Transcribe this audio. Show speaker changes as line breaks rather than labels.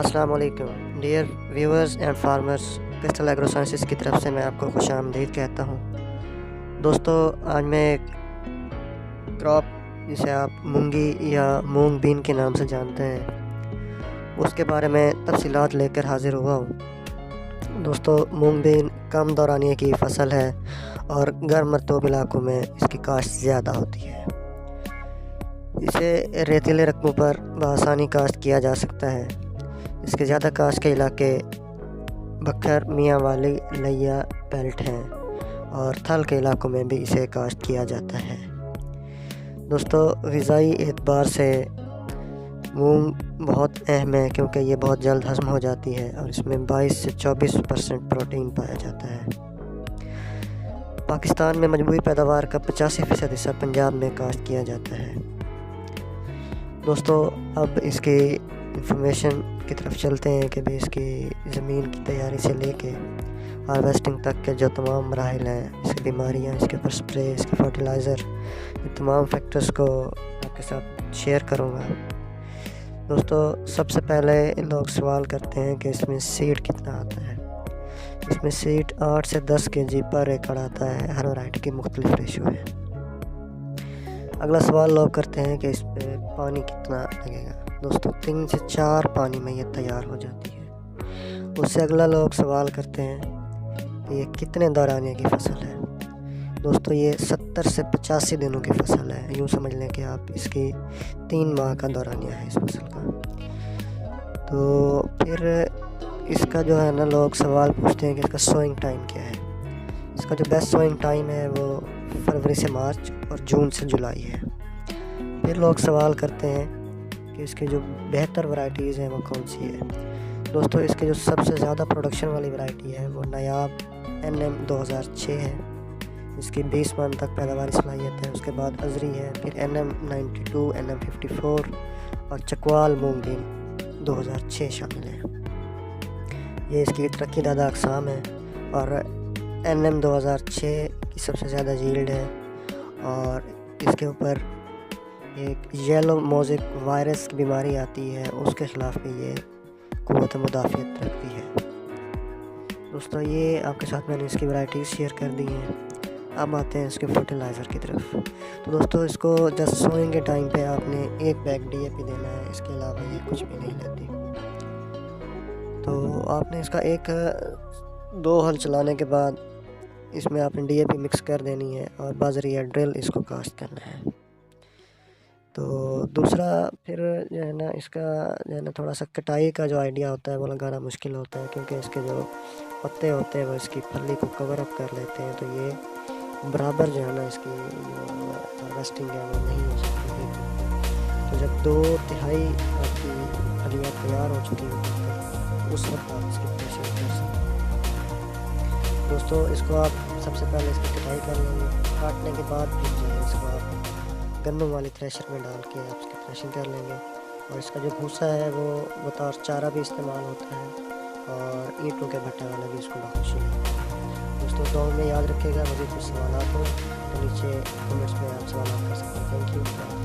السلام علیکم dear viewers and farmers, crystal agro sciences کی طرف سے میں آپ کو خوش آمدید کہتا ہوں۔ دوستو، آج میں ایک کراپ جسے آپ مونگی یا مونگ بین کے نام سے جانتے ہیں، اس کے بارے میں تفصیلات لے کر حاضر ہوا ہوں۔ دوستو، مونگ بین کم دورانیے کی فصل ہے اور گرم مرطوب علاقوں میں اس کی کاشت زیادہ ہوتی ہے۔ اسے ریتیلے رقبوں پر بآسانی کاشت کیا جا سکتا ہے۔ اس کے زیادہ کاشت کے علاقے بکھر، میاں والی، لیا بیلٹ ہیں اور تھل کے علاقوں میں بھی اسے کاشت کیا جاتا ہے۔ دوستو، غذائی اعتبار سے مونگ بہت اہم ہے کیونکہ یہ بہت جلد ہضم ہو جاتی ہے اور اس میں 22 سے 24% پروٹین پایا جاتا ہے۔ پاکستان میں مجموعی پیداوار کا 85% حصہ پنجاب میں کاشت کیا جاتا ہے۔ دوستو، اب اس کی انفارمیشن کی طرف چلتے ہیں کہ بھی اس کی زمین کی تیاری سے لے کے ہارویسٹنگ تک کے جو تمام مراحل ہیں، اس کی بیماریاں، اس کے اوپر سپرے، اس کے فرٹیلائزر، یہ تمام فیکٹرز کو آپ کے ساتھ شیئر کروں گا۔ دوستو، سب سے پہلے لوگ سوال کرتے ہیں کہ اس میں سیڈ کتنا آتا ہے۔ اس میں سیڈ 8 سے 10 kg پر ایکڑ آتا ہے، ہر ورائٹی کی مختلف ریشو ہے۔ اگلا سوال لوگ کرتے ہیں کہ اس پہ پانی کتنا لگے گا۔ دوستو، 3 سے 4 پانی میں یہ تیار ہو جاتی ہے۔ اس سے اگلا لوگ سوال کرتے ہیں کہ یہ کتنے دورانیے کی فصل ہے۔ دوستو، یہ 70 سے 85 دنوں کی فصل ہے۔ یوں سمجھ لیں کہ آپ اس کی 3 ماہ کا دورانیہ ہے اس فصل کا۔ تو پھر اس کا جو ہے نا، لوگ سوال پوچھتے ہیں کہ اس کا سوئنگ ٹائم کیا ہے۔ اس کا جو بیسٹ سوئنگ ٹائم ہے وہ فروری سے مارچ اور جون سے جولائی ہے۔ پھر لوگ سوال کرتے ہیں کہ اس کی جو بہتر ورائٹیز ہیں وہ کون سی ہے۔ دوستو، اس کی جو سب سے زیادہ پروڈکشن والی ورائٹی ہے وہ نایاب NM 2006 ہے۔ اس کی 20 من تک پیداواری صلاحیت ہے۔ اس کے بعد ازری ہے، پھر NM 92، NM 54 اور چکوال مونگ بین 2006 شامل ہیں۔ یہ اس کی ترقی دادہ اقسام ہیں اور NM 2006 کی سب سے زیادہ جیلڈ ہے اور اس کے اوپر ایک یلو موزیک وائرس کی بیماری آتی ہے، اس کے خلاف بھی یہ قوت مدافعت رکھتی ہے۔ دوستو، یہ آپ کے ساتھ میں نے اس کی ورائٹیز شیئر کر دی ہیں۔ اب آتے ہیں اس کے فرٹیلائزر کی طرف۔ تو دوستو، اس کو جسٹ سوئنگ کے ٹائم پہ آپ نے 1 بیگ DAP دینا ہے، اس کے علاوہ یہ کچھ بھی نہیں لیتی۔ تو آپ نے اس کا 2 ہل چلانے کے بعد اس میں آپ نے DAP مکس کر دینی ہے اور بازریہ ڈرل اس کو کاشت کرنا ہے۔ تو دوسرا پھر جو ہے نا، اس کا جو ہے نا تھوڑا سا کٹائی کا جو آئیڈیا ہوتا ہے وہ لگانا مشکل ہوتا ہے کیونکہ اس کے جو پتے ہوتے ہیں وہ اس کی پھلی کو کور اپ کر لیتے ہیں، تو یہ برابر جو ہے نا اس کی جو ہارویسٹنگ ہے وہ نہیں ہو سکتی۔ تو جب 2/3 آپ کی پھلیاں تیار ہو چکی ہیں اس وقت آپ اس کی تھریشنگ کر سکتے ہیں۔ دوستو، اس کو آپ سب سے پہلے اس کی کٹائی کر لیں گے۔ کاٹنے کے بعد پھر جو ہے اس کو آپ گندم والی تھریشر میں ڈال کے آپ اس کی تھریشنگ کر لیں گے۔ اور اس کا جو بھوسا ہے وہ بطور چارہ بھی استعمال ہوتا ہے اور اینٹوں کے بھٹے والا بھی اس کو بخوشی ہے۔ دوستوں، دعاؤں میں یاد رکھے گا۔ مزید کچھ سوالات ہوں تو نیچے کمنٹس میں آپ سوالات کر سکتے ہیں۔ Thank you.